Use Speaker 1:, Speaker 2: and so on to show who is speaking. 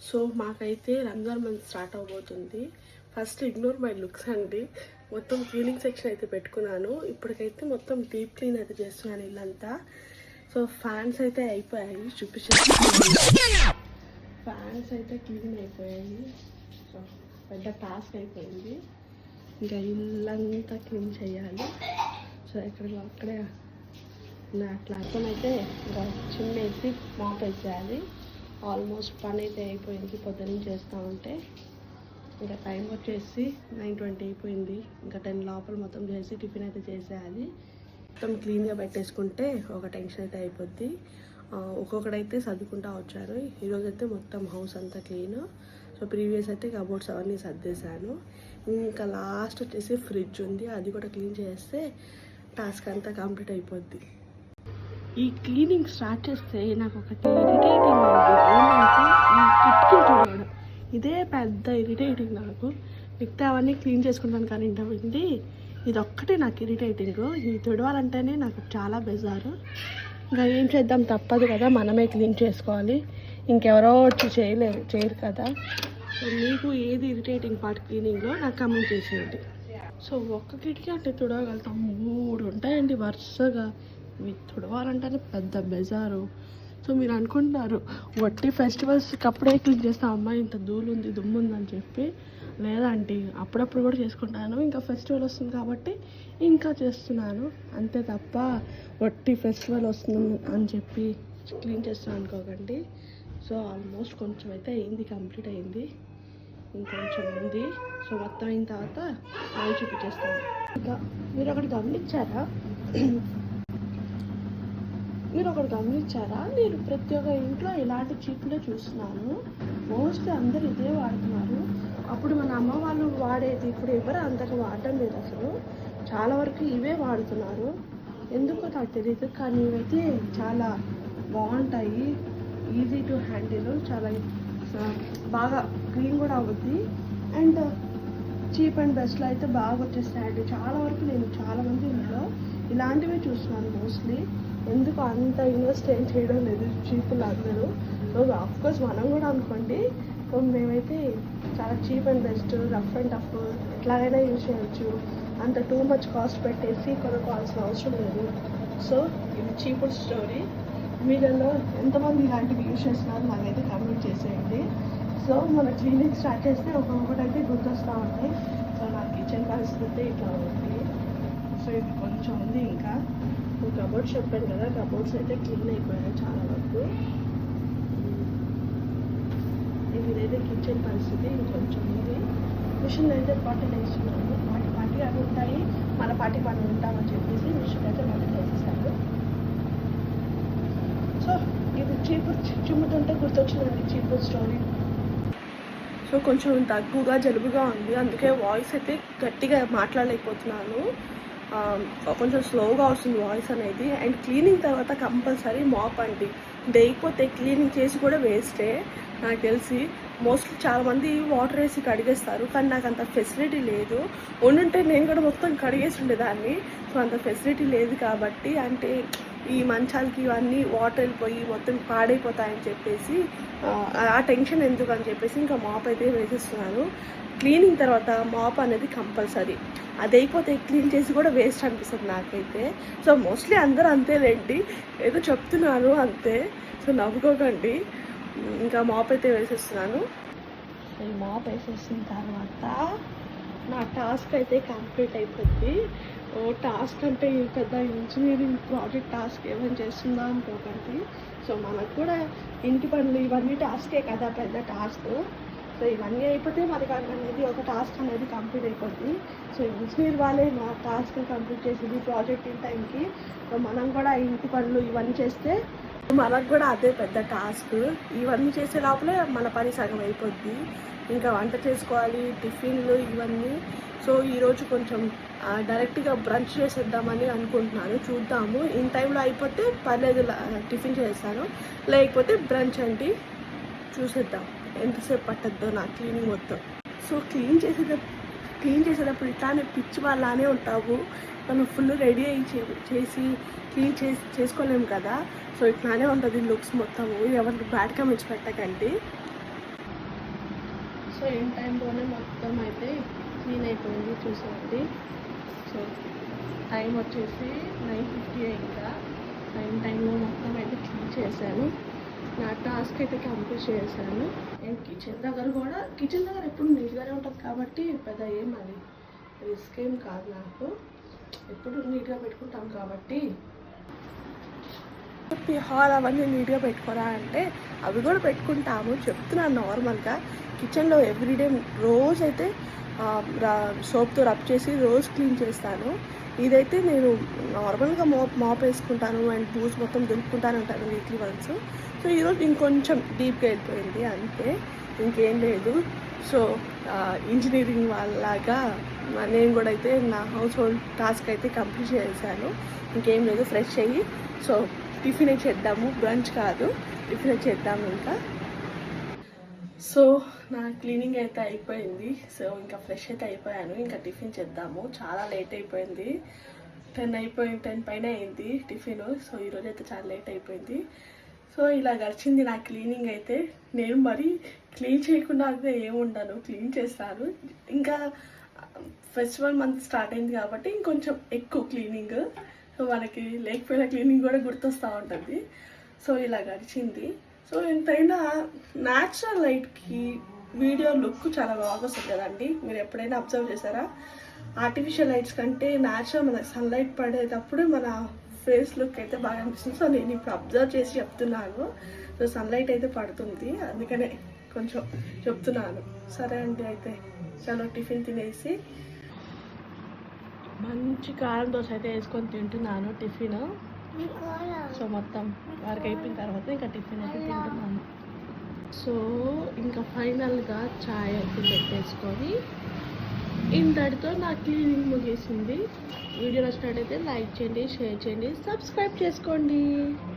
Speaker 1: So మాకైతే Ramzan month start అవబోతుంది. First ignore my looks అండి. మొత్తం క్లీనింగ్ సెక్షన్ అయితే పెట్టుకున్నాను. ఇప్పటికైతే మొత్తం డీప్ క్లీన్ అయితే చేస్తున్నాను ఇల్లంతా. సో ఫ్యాన్స్ అయితే అయిపోయాయి, చూపించాను. ఫ్యాన్స్ అయితే క్లీన్ అయిపోయాయి. సో పెద్ద టాస్క్ అయిపోయింది. ఇంకా ఇల్లంతా క్లీన్ చేయాలి. సో అక్కడే అట్లా అయితే ఇంకా చిమ్మేసి మాప్ వేసేయాలి. ఆల్మోస్ట్ పని అయితే అయిపోయింది. పొద్దున్న చేస్తూ ఉంటే ఇంకా టైం వచ్చేసి 9:20 అయిపోయింది. ఇంకా 10 లోపల మొత్తం చేసి టిఫిన్ అయితే చేసేయాలి. మొత్తం క్లీన్గా పెట్టేసుకుంటే ఒక టెన్షన్ అయితే అయిపోద్ది. ఒక్కొక్కడైతే సర్దుకుంటూ వచ్చారు. ఈరోజు అయితే మొత్తం హౌస్ అంతా క్లీన్. సో ప్రీవియస్ అయితే కబోర్డ్స్ అవన్నీ సర్దేశాను. ఇంకా లాస్ట్ వచ్చేసి ఫ్రిడ్జ్ ఉంది, అది కూడా క్లీన్ చేస్తే టాస్క్ అంతా కంప్లీట్ అయిపోద్ది. ఈ క్లీనింగ్ స్టార్ట్ చేస్తే నాకు ఒకటి ఇరిటేటింగ్ ఉంది. ఏంటంటే ఈ కిటికీలు చూడడం, ఇదే పెద్ద ఇరిటేటింగ్ నాకు. మిగతా అవన్నీ క్లీన్ చేసుకుంటాను కానీ ఏంటంటే ఇది ఒక్కటే నాకు ఇరిటేటింగ్. ఇది తుడవాలంటేనే నాకు చాలా బెజారు. ఇంకా ఏం చేద్దాం, తప్పదు కదా, మనమే క్లీన్ చేసుకోవాలి. ఇంకెవరో వచ్చి చేయరు కదా. సో మీకు ఏది ఇరిటేటింగ్ పార్ట్ క్లీనింగ్లో నాకు కమెంట్ చేసేయండి. సో ఒక్క కిటికీ అంటే తుడవగలుగుతాం, 3 ఉంటాయండి వరుసగా. ఇవి తుడవాలంటేనే పెద్ద బెజారు. సో మీరు అనుకుంటున్నారు వట్టి ఫెస్టివల్స్కి అప్పుడే క్లీన్ చేస్తాం, అమ్మాయి ఇంత ధూళి ఉంది దుమ్ము ఉందని చెప్పి. లేదంటే అప్పుడప్పుడు కూడా చేసుకుంటాను. ఇంకా ఫెస్టివల్ వస్తుంది కాబట్టి ఇంకా చేస్తున్నాను అంతే తప్ప వట్టి ఫెస్టివల్ వస్తుంది అని చెప్పి క్లీన్ చేస్తాను అనుకోకండి. సో ఆల్మోస్ట్ కొంచెం అయితే అయింది, కంప్లీట్ అయింది. ఇంకొంచెం ఉంది. సో మొత్తం అయిన తర్వాత నేను చూపించేస్తాను. ఇంకా మీరు ఒకటి గమనించారా నేను ప్రతి ఒక్క ఇంట్లో ఇలాంటి చీపులే చూస్తున్నాను. మోస్ట్లీ అందరు ఇదే వాడుతున్నారు. అప్పుడు మన అమ్మ వాళ్ళు వాడేది ఇప్పుడు ఎవరు అంతగా వాడడం లేదు అసలు. చాలా వరకు ఇవే వాడుతున్నారు. ఎందుకో నాకు తెలియదు, కానీ ఇవైతే చాలా బాగుంటాయి. ఈజీ టు హ్యాండిల్, చాలా బాగా క్లీన్ కూడా అవుద్ది. అండ్ చీప్ అండ్ బెస్ట్లో అయితే బాగా వచ్చేస్తాయండి. చాలా వరకు నేను చాలామంది ఇంట్లో ఇలాంటివే చూస్తున్నాను మోస్ట్లీ. ఎందుకు అంత ఇన్వెస్ట్ ఏం చేయడం లేదు చీపులు అందరూ. సో ఆఫ్కోర్స్ మనం కూడా అనుకోండి. సో మేమైతే చాలా cheap and best, rough and tough ఎట్లాగైనా యూజ్ చేయొచ్చు. అంత టూ మచ్ కాస్ట్ పెట్టేసి కొనుక్కోవాల్సిన అవసరం లేదు. సో ఇది చీపుల్ స్టోరీ. మీలలో ఎంతమంది ఇలాంటివి యూజ్ చేస్తున్నారు నాకైతే కామెంట్ చేసేయండి. సో మన క్లీనింగ్ స్టార్ట్ చేస్తే ఒక్కొక్కటి అయితే గుర్తొస్తూ ఉంటాయి. సో నా కిచెన్ పరిస్థితి ఇట్లా ఉంది. సో ఇది కొంచెం ఉంది. ఇంకా కబోర్డ్స్ చెప్పాను కదా, కబోర్డ్స్ అయితే క్లీన్ అయిపోయాయి చాలా వరకు. ఇదైతే కిచెన్ పరిస్థితి ఇంకొంచెం ఉంది. మిషన్ అయితే పాటలు వేస్తున్నాను. పాటి అవి ఉంటాయి, మన పాటి పని ఉంటామని చెప్పేసి మిషన్ అయితే మొదలు వేసేసాను. సో ఇది చిమ్ముతుంటే గుర్తొచ్చిందండి చీపుల్ స్టోరీ. సో కొంచెం దగ్గుగా జలుబుగా ఉంది, అందుకే వాయిస్ అయితే గట్టిగా మాట్లాడలేకపోతున్నాను. కొంచెం స్లోగా వస్తుంది వాయిస్ అనేది. అండ్ క్లీనింగ్ తర్వాత కంపల్సరీ మాప్ అండి. లేకపోతే క్లీనింగ్ చేసి కూడా వేస్టే నాకు తెలిసి. మోస్ట్లీ చాలామంది వాటర్ వేసి కడిగేస్తారు, కానీ నాకు అంత ఫెసిలిటీ లేదు. ఉండుంటే నేను కూడా మొత్తం కడిగేసి ఉండేదాన్ని. సో అంత ఫెసిలిటీ లేదు కాబట్టి, అంటే ఈ మంచాలకి ఇవన్నీ వాటర్ వెళ్ళిపోయి మొత్తం పాడైపోతాయని చెప్పేసి ఆ టెన్షన్ ఎందుకు అని చెప్పేసి ఇంకా మాప్ అయితే వేసేస్తున్నాను. క్లీనింగ్ తర్వాత మాప్ అనేది కంపల్సరీ. అది అయిపోతే క్లీన్ చేసి కూడా వేస్ట్ అనిపిస్తుంది నాకైతే. సో మోస్ట్లీ అందరూ అంతేలేండి, ఏదో చెప్తున్నాను అంతే. సో నవ్వుకోకండి. ఇంకా మాప్ అయితే వేసేస్తున్నాను. ఈ మాప్ వేసేసిన తర్వాత నా టాస్క్ అయితే కంప్లీట్ అయిపోద్ది. టాస్క్ అంటే పెద్ద ఇంజనీరింగ్ ప్రాజెక్ట్ టాస్క్ ఏమైనా చేస్తుందా అనుకోకండి. సో మనకు కూడా ఇంటి పనులు ఇవన్నీ టాస్కే కదా, పెద్ద టాస్క్. సో ఇవన్నీ అయిపోతే మనకి అనేది ఒక టాస్క్ అనేది కంప్లీట్ అయిపోద్ది. సో ఇంజనీర్ వాళ్ళే మా టాస్క్ కంప్లీట్ చేసింది ప్రాజెక్ట్ ఇన్ టైంకి. సో మనం కూడా ఇంటి పనులు ఇవన్నీ చేస్తే మనకు కూడా అదే పెద్ద టాస్క్. ఇవన్నీ చేసే లోపలే మన పని సగం అయిపోద్ది. ఇంకా వంట చేసుకోవాలి, టిఫిన్లు ఇవన్నీ. సో ఈరోజు కొంచెం డైరెక్ట్గా బ్రంచ్ చేసేద్దామని అనుకుంటున్నాను. చూద్దాము, ఇన్ టైంలో అయిపోతే పర్లేదు టిఫిన్ చేస్తాను, లేకపోతే బ్రంచ్ అండి. చూసేద్దాం ఎంతసేపు పట్టద్దో నా క్లీనింగ్ మొత్తం. సో క్లీన్ చేసేటప్పుడు ఇట్లానే పిచ్చి వాళ్ళనే ఉంటావు. మనం ఫుల్ రెడీ అయ్యి చేసి క్లీన్ చేసుకోలేము కదా. సో ఇట్లానే ఉంటుంది లుక్స్ మొత్తము. ఎవరికి బ్యాడ్ కామెంట్స్ పెట్టకండి. సో ఇన్ టైంలోనే మొత్తం అయితే క్లీన్ అయిపోయింది చూసేయండి. సో టైం వచ్చేసి 9:50 ఇంకా టైంలో మొత్తం అయితే క్లీన్ చేశాను. నా టాస్క్ అయితే కంప్లీట్ చేశాను. అండ్ కిచెన్ దగ్గర ఎప్పుడు నీట్గానే ఉంటుంది కాబట్టి పెద్ద ఏం అది రిస్క్ ఏం కాదు నాకు. ఎప్పుడు నీట్గా పెట్టుకుంటాం కాబట్టి. హాల్ అవన్నీ నీట్గా పెట్టుకోరా అంటే అవి కూడా పెట్టుకుంటాము, చెప్తున్నాను నార్మల్గా. కిచెన్లో ఎవ్రీడే రోజైతే సోప్తో రబ్ చేసి రోజు క్లీన్ చేస్తాను. ఇదైతే నేను నార్మల్గా మాప్ వేసుకుంటాను అండ్ బూస్ మొత్తం దులుపుకుంటాను ఉంటాను వీక్లీ వన్స్. సో ఈరోజు ఇంకొంచెం డీప్గా వెళ్ళిపోయింది అంతే, ఇంకేం లేదు. సో ఇంజనీరింగ్ వాళ్ళలాగా నేను కూడా అయితే నా హౌస్ హోల్డ్ టాస్క్ అయితే కంప్లీట్ చేశాను. ఇంకేం లేదు, ఫ్రెష్ అయ్యి సో టిఫిన్ చేద్దాము, బ్రంచ్ కాదు టిఫిన్ చేద్దాము ఇంకా. సో నా క్లీనింగ్ అయితే అయిపోయింది. సో ఇంకా ఫ్రెష్ అయితే అయిపోయాను, ఇంకా టిఫిన్ చేద్దాము. చాలా లేట్ అయిపోయింది, 10 పైన అయింది టిఫిన్. సో ఈరోజు అయితే చాలా లేట్ అయిపోయింది. సో ఇలా గడిచింది నా క్లీనింగ్ అయితే. నేను మరి క్లీన్ చేయకుండా అయితే ఏముండను, క్లీన్ చేస్తాను. ఇంకా ఫెస్టివల్ మంత్ స్టార్ట్ అయింది కాబట్టి ఇంకొంచెం ఎక్కువ క్లీనింగ్. సో మనకి లేకపోయిన క్లీనింగ్ కూడా గుర్తొస్తూ ఉంటుంది. సో ఇలా గడిచింది. సో ఎంతైనా న్యాచురల్ లైట్కి వీడియో లుక్ చాలా బాగా వస్తుంది కదండి. మీరు ఎప్పుడైనా అబ్జర్వ్ చేశారా? ఆర్టిఫిషియల్ లైట్స్ కంటే న్యాచురల్ మన సన్లైట్ పడేటప్పుడు మన ఫేస్ లుక్ అయితే బాగా అనిపిస్తుంది. సో నేను ఇప్పుడు అబ్జర్వ్ చేసి చెప్తున్నాను. సో సన్లైట్ అయితే పడుతుంది, అందుకనే కొంచెం చెప్తున్నాను. సరే అండి, అయితే చలో టిఫిన్ తినేసి మంచి కారం దోశ అయితే వేసుకొని తింటున్నాను టిఫిన్. సో మొత్తం వారికి అయిపోయిన తర్వాత ఇంకా టిఫిన్ అయితే తింటున్నాను. సో ఇంకా ఫైనల్గా చాయ్ అయితే పెట్టేసుకొని ఇంతటితో నా క్లీనింగ్ ముగిసింది. వీడియో నచ్చినట్టయితే లైక్ చేయండి, షేర్ చేయండి, సబ్స్క్రైబ్ చేసుకోండి.